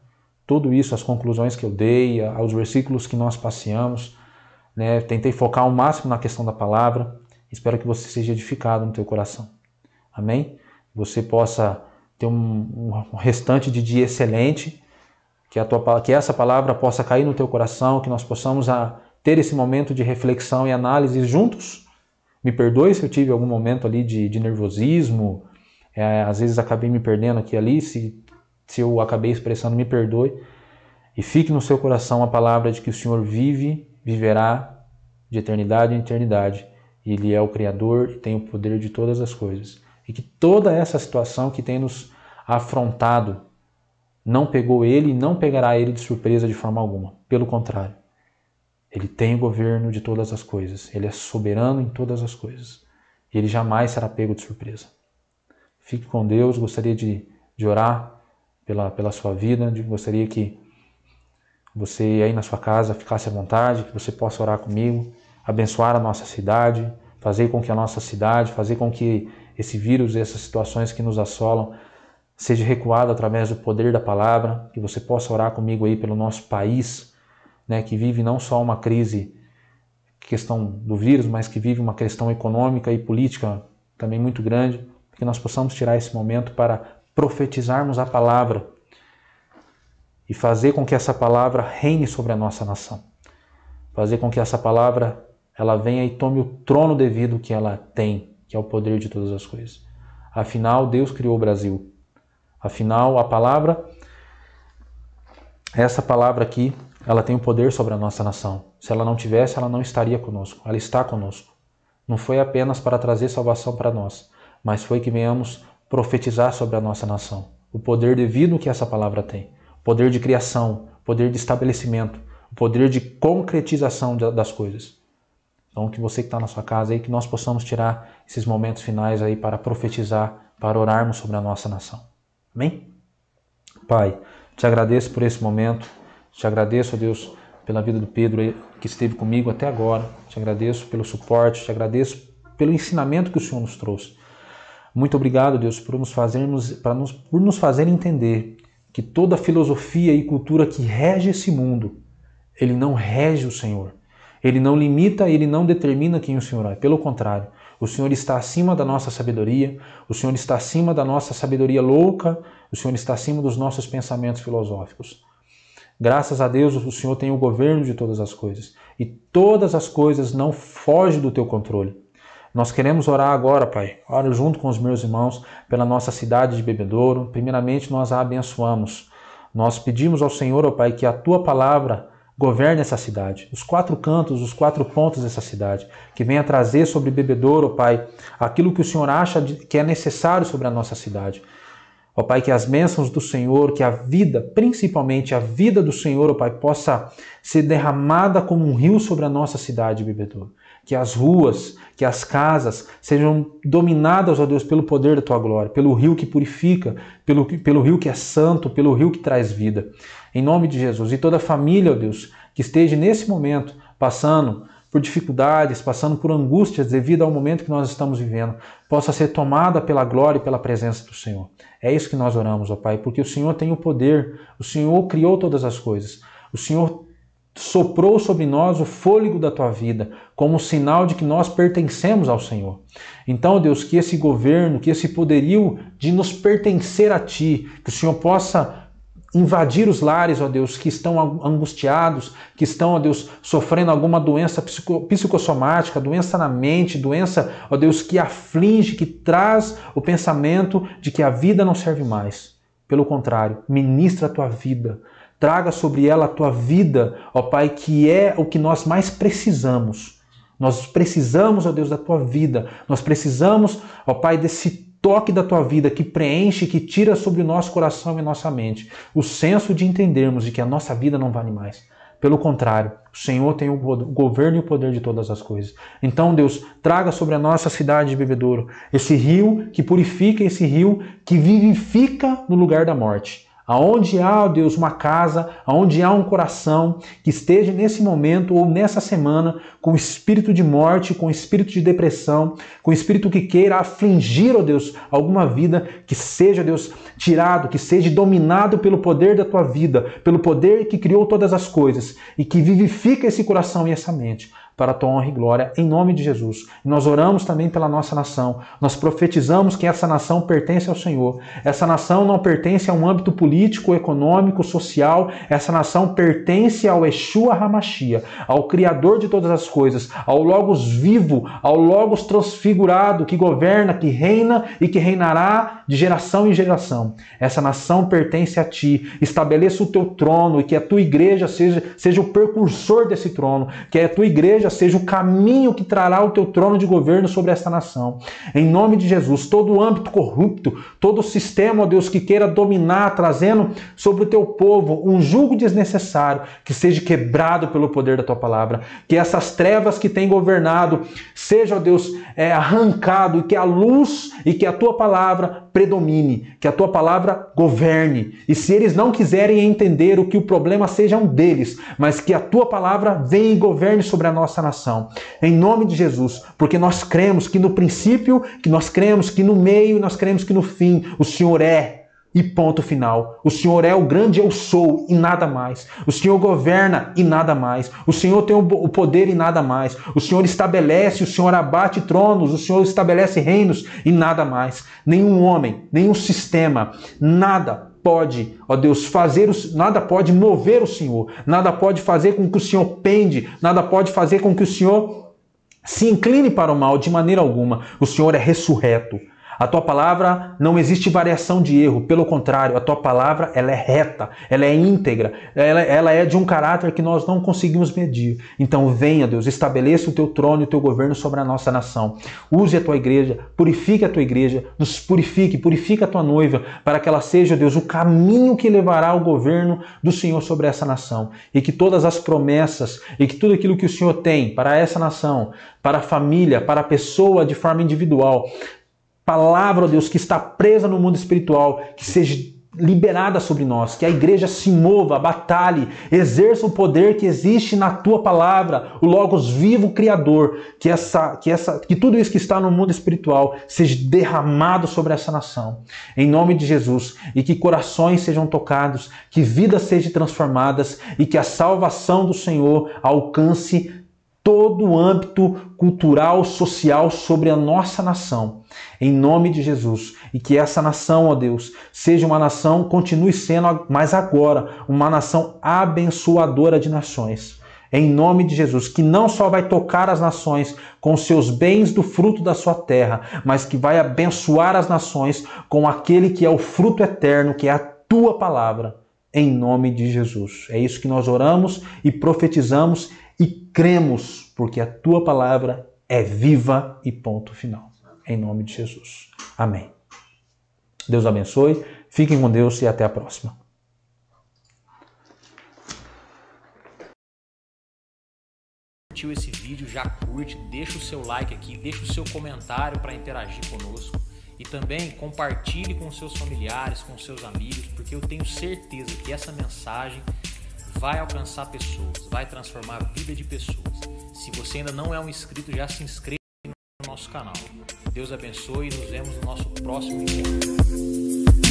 tudo isso, as conclusões que eu dei, aos versículos que nós passeamos. Tentei focar ao máximo na questão da palavra. Espero que você seja edificado no teu coração. Amém? Você possa ter um restante de dia excelente, que essa palavra possa cair no teu coração, que nós possamos ter esse momento de reflexão e análise juntos. Me perdoe se eu tive algum momento ali de nervosismo, às vezes acabei me perdendo aqui e ali, se eu acabei expressando, me perdoe. E fique no seu coração a palavra de que o Senhor viverá de eternidade em eternidade. E Ele é o Criador e tem o poder de todas as coisas. E que toda essa situação que tem nos afrontado não pegou Ele e não pegará Ele de surpresa de forma alguma. Pelo contrário, Ele tem o governo de todas as coisas. Ele é soberano em todas as coisas. E Ele jamais será pego de surpresa. Fique com Deus. Gostaria de orar pela sua vida. Gostaria que você aí na sua casa ficasse à vontade, que você possa orar comigo, abençoar a nossa cidade, fazer com que a nossa cidade, fazer com que esse vírus e essas situações que nos assolam seja recuado através do poder da palavra, que você possa orar comigo aí pelo nosso país, que vive não só uma crise, questão do vírus, mas que vive uma questão econômica e política também muito grande, que nós possamos tirar esse momento para profetizarmos a palavra e fazer com que essa palavra reine sobre a nossa nação. Fazer com que essa palavra ela venha e tome o trono devido que ela tem, que é o poder de todas as coisas. Afinal, Deus criou o Brasil. Afinal, a palavra, essa palavra aqui, ela tem o poder sobre a nossa nação. Se ela não tivesse, ela não estaria conosco. Ela está conosco. Não foi apenas para trazer salvação para nós, mas foi que venhamos profetizar sobre a nossa nação. O poder devido que essa palavra tem. O poder de criação, o poder de estabelecimento, o poder de concretização das coisas. Então, que você que está na sua casa aí, que nós possamos tirar esses momentos finais aí para profetizar, para orarmos sobre a nossa nação. Amém? Pai, te agradeço por esse momento. Te agradeço, ó Deus, pela vida do Pedro que esteve comigo até agora. Te agradeço pelo suporte, te agradeço pelo ensinamento que o Senhor nos trouxe. Muito obrigado, Deus, por nos fazer entender que toda filosofia e cultura que rege esse mundo, ele não rege o Senhor. Ele não limita, ele não determina quem o Senhor é. Pelo contrário, o Senhor está acima da nossa sabedoria, o Senhor está acima da nossa sabedoria louca, o Senhor está acima dos nossos pensamentos filosóficos. Graças a Deus, o Senhor tem o governo de todas as coisas. E todas as coisas não fogem do teu controle. Nós queremos orar agora, Pai. Oro junto com os meus irmãos pela nossa cidade de Bebedouro. Primeiramente, nós a abençoamos. Nós pedimos ao Senhor, ó Pai, que a tua palavra governe essa cidade. Os 4 cantos, os 4 pontos dessa cidade. Que venha trazer sobre Bebedouro, ó Pai, aquilo que o Senhor acha que é necessário sobre a nossa cidade. Ó Pai, que as bênçãos do Senhor, que a vida, principalmente a vida do Senhor, ó Pai, possa ser derramada como um rio sobre a nossa cidade de Bebedouro. Que as ruas, que as casas sejam dominadas, ó Deus, pelo poder da Tua glória, pelo rio que purifica, pelo rio que é santo, pelo rio que traz vida. Em nome de Jesus. E toda a família, ó Deus, que esteja nesse momento passando por dificuldades, passando por angústias devido ao momento que nós estamos vivendo, possa ser tomada pela glória e pela presença do Senhor. É isso que nós oramos, ó Pai, porque o Senhor tem o poder, o Senhor criou todas as coisas, o Senhor soprou sobre nós o fôlego da Tua vida, como sinal de que nós pertencemos ao Senhor. Então, Deus, que esse governo, que esse poderio de nos pertencer a Ti, que o Senhor possa invadir os lares, ó Deus, que estão angustiados, que estão, ó Deus, sofrendo alguma doença psicossomática, doença na mente, doença, ó Deus, que aflige, que traz o pensamento de que a vida não serve mais. Pelo contrário, ministra a Tua vida, traga sobre ela a Tua vida, ó Pai, que é o que nós mais precisamos. Nós precisamos, ó Deus, da Tua vida. Nós precisamos, ó Pai, desse toque da Tua vida que preenche, que tira sobre o nosso coração e nossa mente o senso de entendermos de que a nossa vida não vale mais. Pelo contrário, o Senhor tem o governo e o poder de todas as coisas. Então, Deus, traga sobre a nossa cidade de Bebedouro esse rio que purifica, esse rio que vivifica no lugar da morte. Aonde há, ó Deus, uma casa, aonde há um coração que esteja nesse momento ou nessa semana com espírito de morte, com espírito de depressão, com espírito que queira afligir, ó Deus, alguma vida, que seja, Deus, tirado, que seja dominado pelo poder da Tua vida, pelo poder que criou todas as coisas e que vivifica esse coração e essa mente para a Tua honra e glória, em nome de Jesus. E nós oramos também pela nossa nação. Nós profetizamos que essa nação pertence ao Senhor. Essa nação não pertence a um âmbito político, econômico, social. Essa nação pertence ao Yeshua HaMashiach, ao Criador de todas as coisas, ao Logos vivo, ao Logos transfigurado, que governa, que reina e que reinará de geração em geração. Essa nação pertence a Ti. Estabeleça o Teu trono e que a Tua igreja seja o precursor desse trono, que a Tua igreja seja o caminho que trará o Teu trono de governo sobre esta nação. Em nome de Jesus, todo o âmbito corrupto, todo o sistema, ó Deus, que queira dominar, trazendo sobre o Teu povo um jugo desnecessário, que seja quebrado pelo poder da Tua palavra. Que essas trevas que têm governado seja, ó Deus, arrancado, e que a luz e que a Tua palavra predomine, que a Tua palavra governe. E se eles não quiserem entender o que o problema seja um deles, mas que a Tua palavra venha e governe sobre a nossa nação. Em nome de Jesus, porque nós cremos que no princípio, que nós cremos que no meio, nós cremos que no fim, o Senhor é. E ponto final. O Senhor é o grande eu sou e nada mais. O Senhor governa e nada mais. O Senhor tem o poder e nada mais. O Senhor estabelece, o Senhor abate tronos, o Senhor estabelece reinos e nada mais. Nenhum homem, nenhum sistema, nada pode, ó Deus, nada pode mover o Senhor. Nada pode fazer com que o Senhor pende. Nada pode fazer com que o Senhor se incline para o mal de maneira alguma. O Senhor é ressurreto. A tua palavra não existe variação de erro, pelo contrário, a tua palavra ela é reta, ela é íntegra, ela é de um caráter que nós não conseguimos medir. Então venha, Deus, estabeleça o teu trono e o teu governo sobre a nossa nação. Use a tua igreja, purifique a tua igreja, nos purifica a tua noiva, para que ela seja, Deus, o caminho que levará o governo do Senhor sobre essa nação. E que todas as promessas e que tudo aquilo que o Senhor tem para essa nação, para a família, para a pessoa de forma individual, palavra, ó Deus, que está presa no mundo espiritual, que seja liberada sobre nós, que a igreja se mova, batalhe, exerça o poder que existe na tua palavra, o Logos vivo, Criador, que tudo isso que está no mundo espiritual seja derramado sobre essa nação, em nome de Jesus, e que corações sejam tocados, que vidas sejam transformadas e que a salvação do Senhor alcance todo o âmbito cultural, social sobre a nossa nação, em nome de Jesus. E que essa nação, ó Deus, seja uma nação, continue sendo, mas agora, uma nação abençoadora de nações. Em nome de Jesus, que não só vai tocar as nações com seus bens do fruto da sua terra, mas que vai abençoar as nações com aquele que é o fruto eterno, que é a tua palavra, em nome de Jesus. É isso que nós oramos e profetizamos e cremos, porque a tua palavra é viva e ponto final. Em nome de Jesus. Amém. Deus abençoe, fiquem com Deus e até a próxima. Curtiu esse vídeo, já curte, deixa o seu like aqui, deixa o seu comentário para interagir conosco. E também compartilhe com seus familiares, com seus amigos, porque eu tenho certeza que essa mensagem vai alcançar pessoas, vai transformar a vida de pessoas. Se você ainda não é um inscrito, já se inscreva no nosso canal. Deus abençoe e nos vemos no nosso próximo encontro.